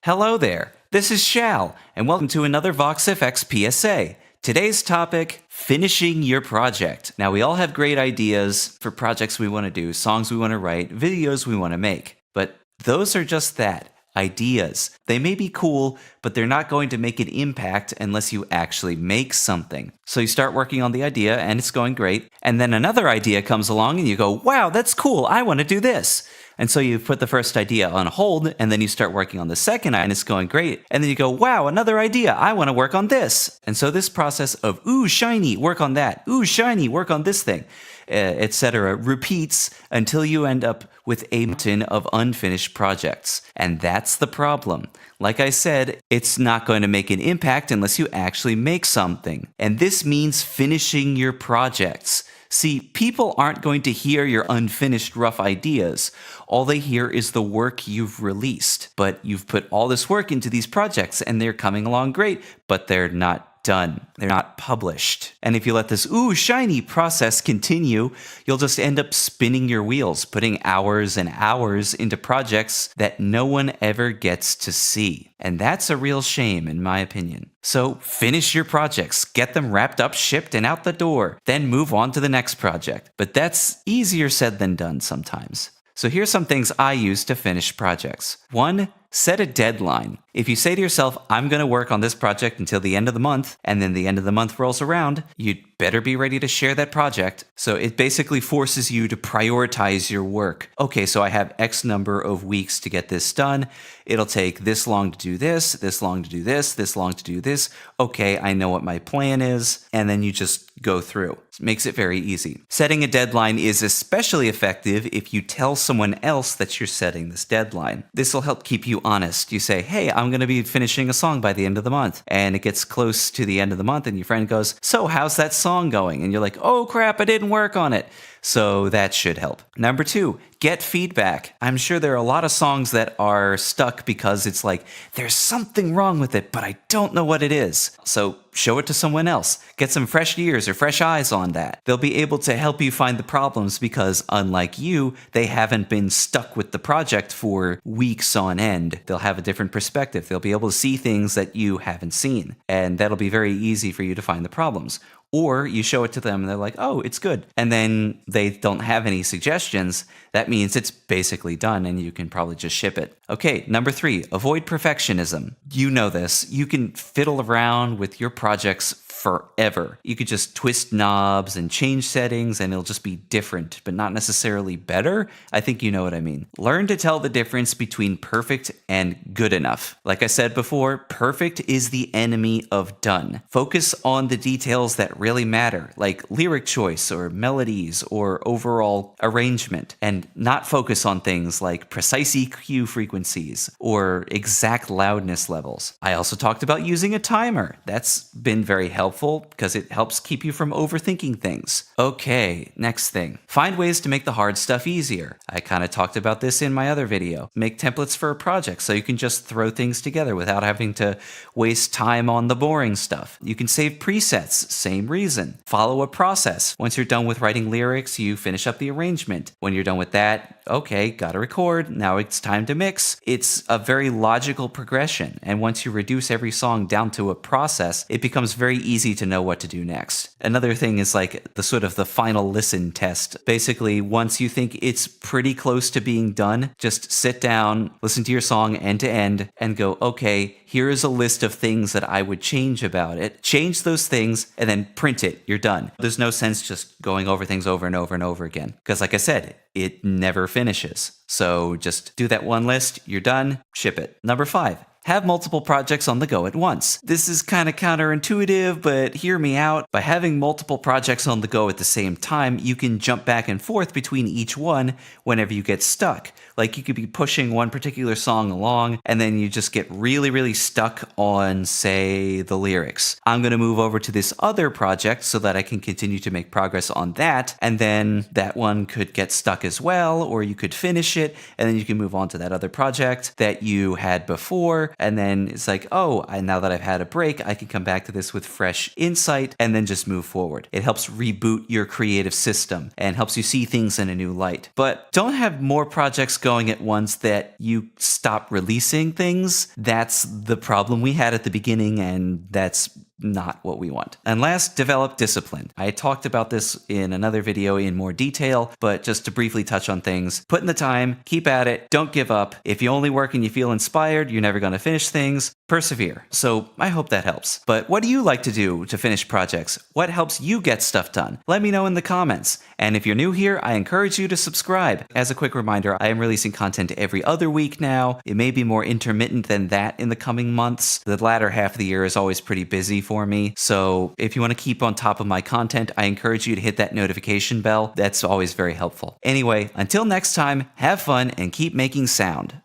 Hello there, this is Shal, and welcome to another VoxFX PSA. Today's topic, finishing your project. Now, we all have great ideas for projects we want to do, songs we want to write, videos we want to make, but those are just that, ideas. They may be cool, but they're not going to make an impact unless you actually make something. So you start working on the idea and it's going great, and then another idea comes along and you go, wow, that's cool, I want to do this. And so you put the first idea on hold, and then you start working on the second, and it's going great. And then you go, wow, another idea, I want to work on this. And so this process of, ooh, shiny, work on that. Ooh, shiny, work on this thing, etc. repeats until you end up with a mountain of unfinished projects. And that's the problem. Like I said, it's not going to make an impact unless you actually make something. And this means finishing your projects. See, people aren't going to hear your unfinished rough ideas. All they hear is the work you've released. But you've put all this work into these projects and they're coming along great, but they're not done. They're not published. And if you let this ooh shiny process continue, you'll just end up spinning your wheels, putting hours and hours into projects that no one ever gets to see. And that's a real shame, in my opinion. So finish your projects, get them wrapped up, shipped, and out the door, then move on to the next project. But that's easier said than done sometimes. So here's some things I use to finish projects. 1, set a deadline. If you say to yourself, I'm going to work on this project until the end of the month, and then the end of the month rolls around, you'd better be ready to share that project. So it basically forces you to prioritize your work. Okay, so I have X number of weeks to get this done. It'll take this long to do this long to do this long to do this. Okay, I know what my plan is. And then you just go through. It makes it very easy. Setting a deadline is especially effective if you tell someone else that you're setting this deadline. This will help keep you honest. You say, hey, I'm going to be finishing a song by the end of the month. And it gets close to the end of the month and your friend goes, so how's that song going? And you're like, oh crap, I didn't work on it. So that should help. Number 2, get feedback. I'm sure there are a lot of songs that are stuck because it's like, there's something wrong with it, but I don't know what it is. So show it to someone else. Get some fresh ears or fresh eyes on that. They'll be able to help you find the problems because, unlike you, they haven't been stuck with the project for weeks on end. They'll have a different perspective. They'll be able to see things that you haven't seen. And that'll be very easy for you to find the problems. Or you show it to them and they're like, oh, it's good. And then they don't have any suggestions. That means it's basically done and you can probably just ship it. Okay, number 3, avoid perfectionism. You know this. You can fiddle around with your projects forever. You could just twist knobs and change settings and it'll just be different, but not necessarily better. I think you know what I mean. Learn to tell the difference between perfect and good enough. Like I said before, perfect is the enemy of done. Focus on the details that really matter, like lyric choice or melodies or overall arrangement, and not focus on things like precise EQ frequencies or exact loudness levels. I also talked about using a timer. That's been very helpful because it helps keep you from overthinking things. Okay, next thing. Find ways to make the hard stuff easier. I kind of talked about this in my other video. Make templates for a project so you can just throw things together without having to waste time on the boring stuff. You can save presets, same reason. Follow a process. Once you're done with writing lyrics, you finish up the arrangement. When you're done with that, okay, gotta record, now it's time to mix. It's a very logical progression, and once you reduce every song down to a process, it becomes very easy to know what to do next. Another thing is like the sort of the final listen test. Basically, once you think it's pretty close to being done, just sit down, listen to your song end to end, and go, okay, here is a list of things that I would change about it. Change those things and then print it. You're done. There's no sense just going over things over and over and over again. Because like I said, it never finishes. So just do that one list, you're done, ship it. Number 5. Have multiple projects on the go at once. This is kind of counterintuitive, but hear me out. By having multiple projects on the go at the same time, you can jump back and forth between each one whenever you get stuck. Like you could be pushing one particular song along, and then you just get really, really stuck on, say, the lyrics. I'm going to move over to this other project so that I can continue to make progress on that, and then that one could get stuck as well, or you could finish it, and then you can move on to that other project that you had before, there, and then it's like, oh, now that I've had a break, I can come back to this with fresh insight and then just move forward. It helps reboot your creative system and helps you see things in a new light. But don't have more projects going at once that you stop releasing things. That's the problem we had at the beginning, and that's not what we want. And last, develop discipline. I talked about this in another video in more detail, but just to briefly touch on things, put in the time, keep at it, don't give up. If you only work and you feel inspired, you're never going to finish things. Persevere. So I hope that helps. But what do you like to do to finish projects? What helps you get stuff done? Let me know in the comments. And if you're new here, I encourage you to subscribe. As a quick reminder, I am releasing content every other week now. It may be more intermittent than that in the coming months. The latter half of the year is always pretty busy for me. So if you want to keep on top of my content, I encourage you to hit that notification bell. That's always very helpful. Anyway, until next time, have fun and keep making sound.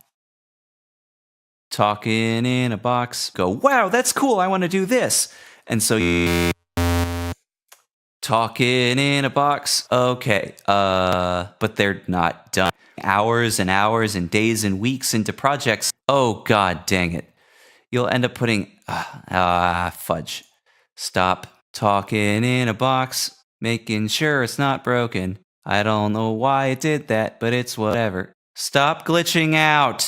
Talking in a box. Go, wow, that's cool. I want to do this. And so you talking in a box. Okay, but they're not done. Hours and hours and days and weeks into projects. Oh, God dang it. You'll end up putting, fudge. Stop talking in a box, making sure it's not broken. I don't know why it did that, but it's whatever. Stop glitching out.